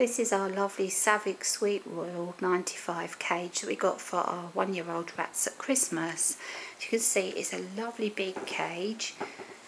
This is our lovely Savic Sweet Royal 95 cage that we got for our 1-year-old rats at Christmas. As you can see, it's a lovely big cage.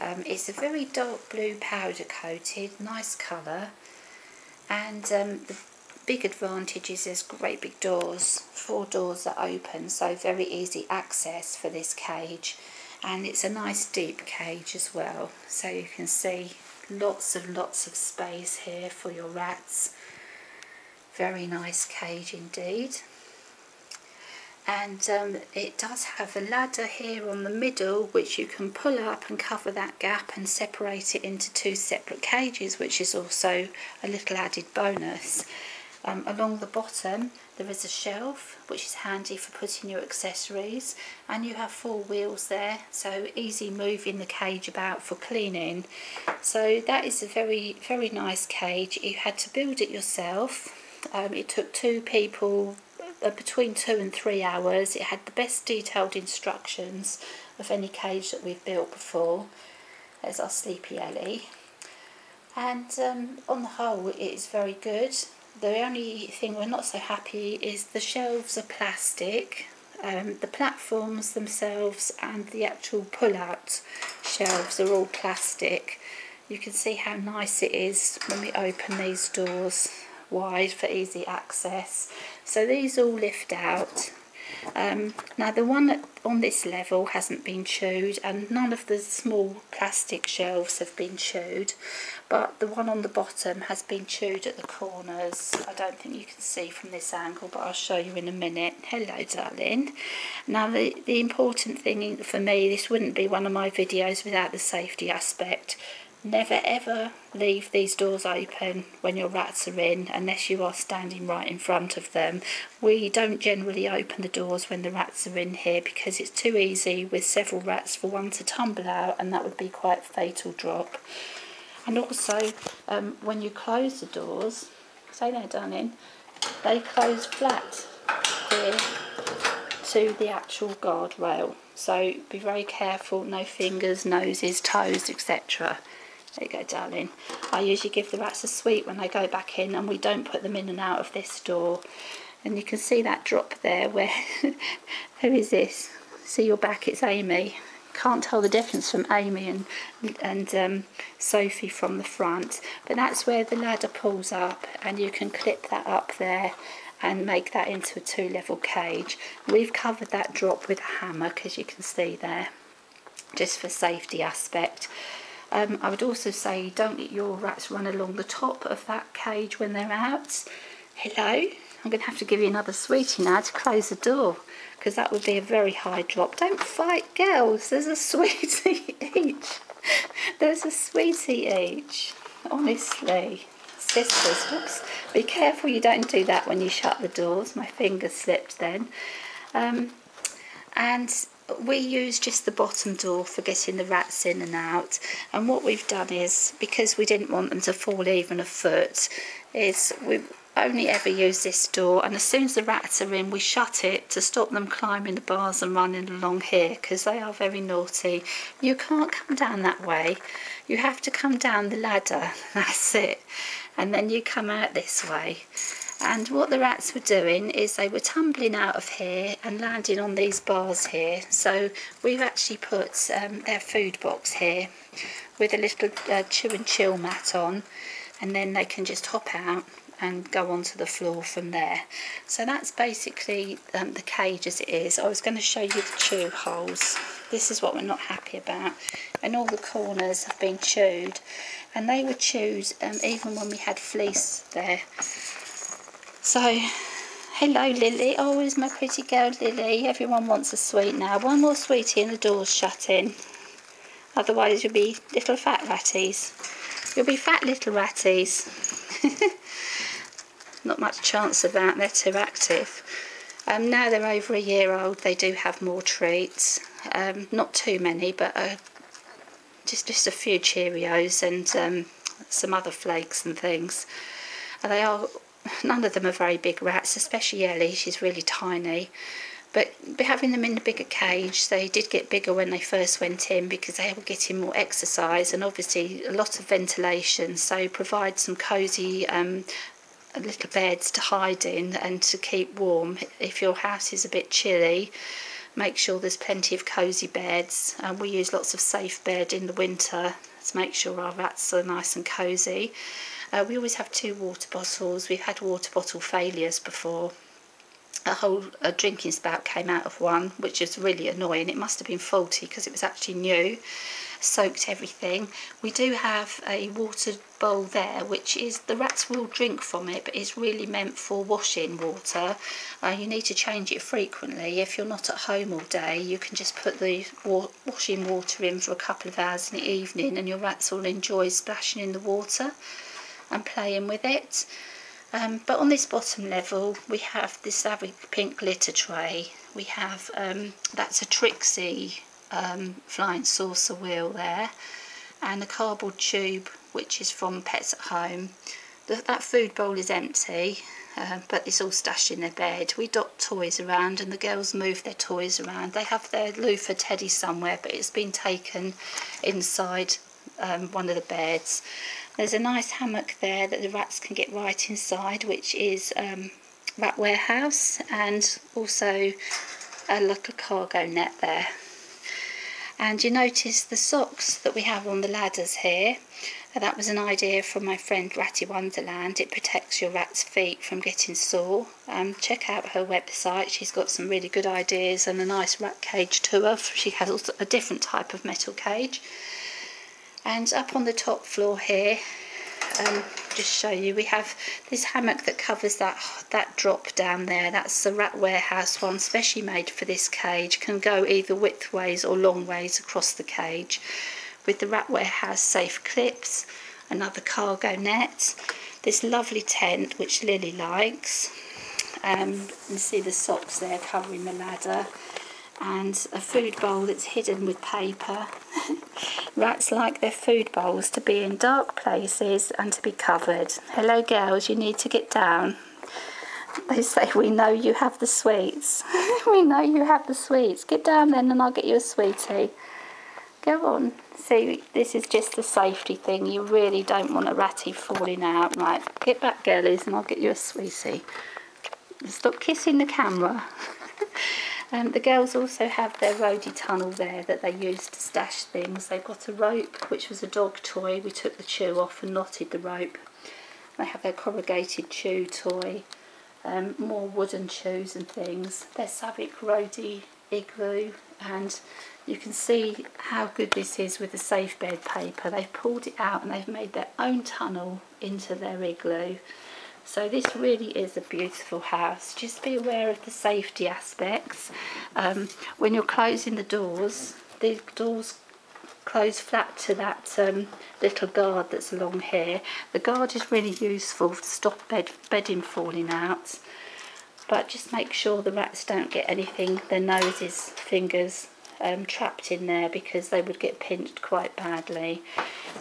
It's a very dark blue powder coated, nice colour, and the big advantage is there's great big doors, 4 doors that open, so very easy access for this cage, and it's a nice deep cage as well, so you can see lots of space here for your rats. Very nice cage indeed. And it does have a ladder here on the middle which you can pull up and cover that gap and separate it into 2 separate cages, which is also a little added bonus. Along the bottom there is a shelf which is handy for putting your accessories, and you have 4 wheels there, so easy moving the cage about for cleaning. So that is a very nice cage. You had to build it yourself. It took 2 people between 2 and 3 hours. It had the best detailed instructions of any cage that we've built before. There's our Sleepy Ellie, and on the whole it is very good. The only thing we're not so happy is the shelves are plastic. The platforms themselves and the actual pull-out shelves are all plastic. You can see how nice it is when we open these doors wide for easy access. So these all lift out. Now the one on this level hasn't been chewed, and none of the small plastic shelves have been chewed, but the one on the bottom has been chewed at the corners. I don't think you can see from this angle, but I'll show you in a minute. Hello darling. Now the important thing for me, this wouldn't be one of my videos without the safety aspect. Never ever leave these doors open when your rats are in, unless you are standing right in front of them. We don't generally open the doors when the rats are in here because it's too easy with several rats for one to tumble out, and that would be quite a fatal drop. And also when you close the doors, say there darling, they close flat here to the actual guardrail, so be very careful, no fingers, noses, toes, etc. There you go darling. I usually give the rats a sweet when they go back in, and we don't put them in and out of this door. And you can see that drop there where who is this? See your back, it's Amy. Can't tell the difference from Amy and Sophie from the front, but that's where the ladder pulls up, and you can clip that up there and make that into a 2-level cage. We've covered that drop with a hammock, as you can see there, just for safety aspect. I would also say don't let your rats run along the top of that cage when they're out. Hello, I'm going to have to give you another sweetie now to close the door, because that would be a very high drop. Don't fight, girls, there's a sweetie each. There's a sweetie each, honestly. Sisters, whoops. Be careful you don't do that when you shut the doors. My finger slipped then. And we use just the bottom door for getting the rats in and out, and what we've done is, because we didn't want them to fall even a foot, is we've only ever used this door, and as soon as the rats are in we shut it to stop them climbing the bars and running along here, because they are very naughty. You can't come down that way, you have to come down the ladder, that's it, and then you come out this way. And what the rats were doing is they were tumbling out of here and landing on these bars here. So we've actually put their food box here with a little chew and chill mat on, and then they can just hop out and go onto the floor from there. So that's basically the cage as it is. I was going to show you the chew holes. This is what we're not happy about. And all the corners have been chewed, and they were chewed even when we had fleece there. So, hello Lily. Oh, is my pretty girl Lily. Everyone wants a sweet now. One more sweetie and the door's shutting. Otherwise you'll be little fat ratties. You'll be fat little ratties. Not much chance of that, they're too active. Now they're over a year old, they do have more treats. Not too many, but just a few Cheerios and some other flakes and things. None of them are very big rats, especially Ellie, she's really tiny. But having them in the bigger cage, they did get bigger when they first went in because they were getting more exercise and obviously a lot of ventilation, so provide some cosy little beds to hide in and to keep warm. If your house is a bit chilly, make sure there's plenty of cosy beds. We use lots of safe bed in the winter to make sure our rats are nice and cosy. We always have 2 water bottles. We've had water bottle failures before. A drinking spout came out of one, which is really annoying. It must have been faulty because it was actually new, soaked everything. We do have a water bowl there, which is, the rats will drink from it, but it's really meant for washing water. You need to change it frequently. If you're not at home all day, you can just put the washing water in for a couple of hours in the evening, and your rats will enjoy splashing in the water and playing with it. But on this bottom level we have this Savic pink litter tray. We have, that's a Trixie flying saucer wheel there, and a cardboard tube which is from Pets at Home. That food bowl is empty, but it's all stashed in their bed. We dot toys around and the girls move their toys around. They have their loofah teddy somewhere, but it's been taken inside one of the beds. There's a nice hammock there that the rats can get right inside, which is rat warehouse, and also a little cargo net there. And you notice the socks that we have on the ladders here. That was an idea from my friend Ratty Wonderland. It protects your rat's feet from getting sore. Check out her website. She's got some really good ideas and a nice rat cage tour. She has also a different type of metal cage. And up on the top floor here, just show you, we have this hammock that covers that drop down there. That's the rat warehouse one, specially made for this cage. Can go either widthways or long ways across the cage. With the rat warehouse safe clips, another cargo net, this lovely tent which Lily likes. You see the socks there covering the ladder, and a food bowl that's hidden with paper. Rats like their food bowls to be in dark places and to be covered. Hello girls, you need to get down. They say, we know you have the sweets. We know you have the sweets. Get down then and I'll get you a sweetie. Go on. See, this is just a safety thing. You really don't want a ratty falling out. Right, get back girlies and I'll get you a sweetie. Stop kissing the camera. The girls also have their Roadie Tunnel there that they use to stash things. They've got a rope, which was a dog toy. We took the chew off and knotted the rope. They have their corrugated chew toy, more wooden chews and things. Their Savic Roadie igloo, and you can see how good this is with the safe bed paper. They've pulled it out and they've made their own tunnel into their igloo. So this really is a beautiful house. Just be aware of the safety aspects. When you're closing the doors close flat to that little guard that's along here. The guard is really useful to stop bedding falling out. But just make sure the rats don't get anything, their noses, fingers, trapped in there, because they would get pinched quite badly.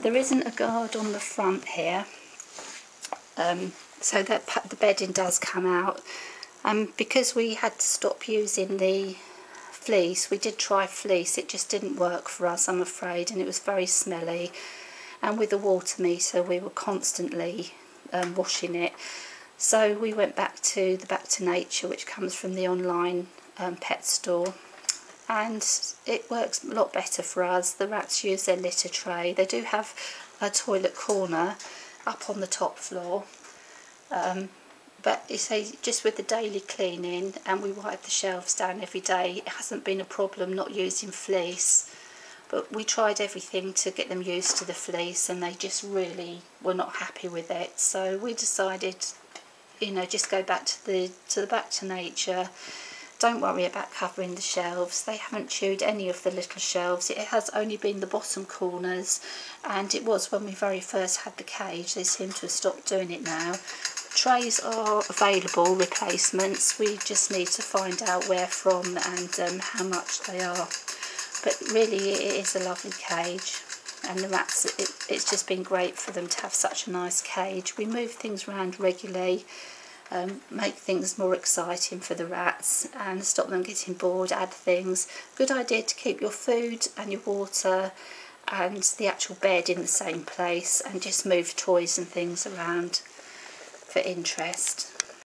There isn't a guard on the front here. So that the bedding does come out. Because we had to stop using the fleece, we did try fleece, it just didn't work for us, I'm afraid, and it was very smelly. And with the water meter we were constantly washing it. So we went back to the Back to Nature, which comes from the online pet store, and it works a lot better for us. The rats use their litter tray. They do have a toilet corner up on the top floor. But you say, just with the daily cleaning, and we wipe the shelves down every day, it hasn't been a problem not using fleece. But we tried everything to get them used to the fleece, and they just really were not happy with it. So we decided, you know, just go back to the Back to Nature. Don't worry about covering the shelves. They haven't chewed any of the little shelves. It has only been the bottom corners, and it was when we very first had the cage. They seem to have stopped doing it now. Trays are available, replacements. We just need to find out where from and how much they are. But really it is a lovely cage, and the rats, it's just been great for them to have such a nice cage. We move things around regularly, make things more exciting for the rats and stop them getting bored, add things. Good idea to keep your food and your water and the actual bed in the same place, and just move toys and things around. for interest.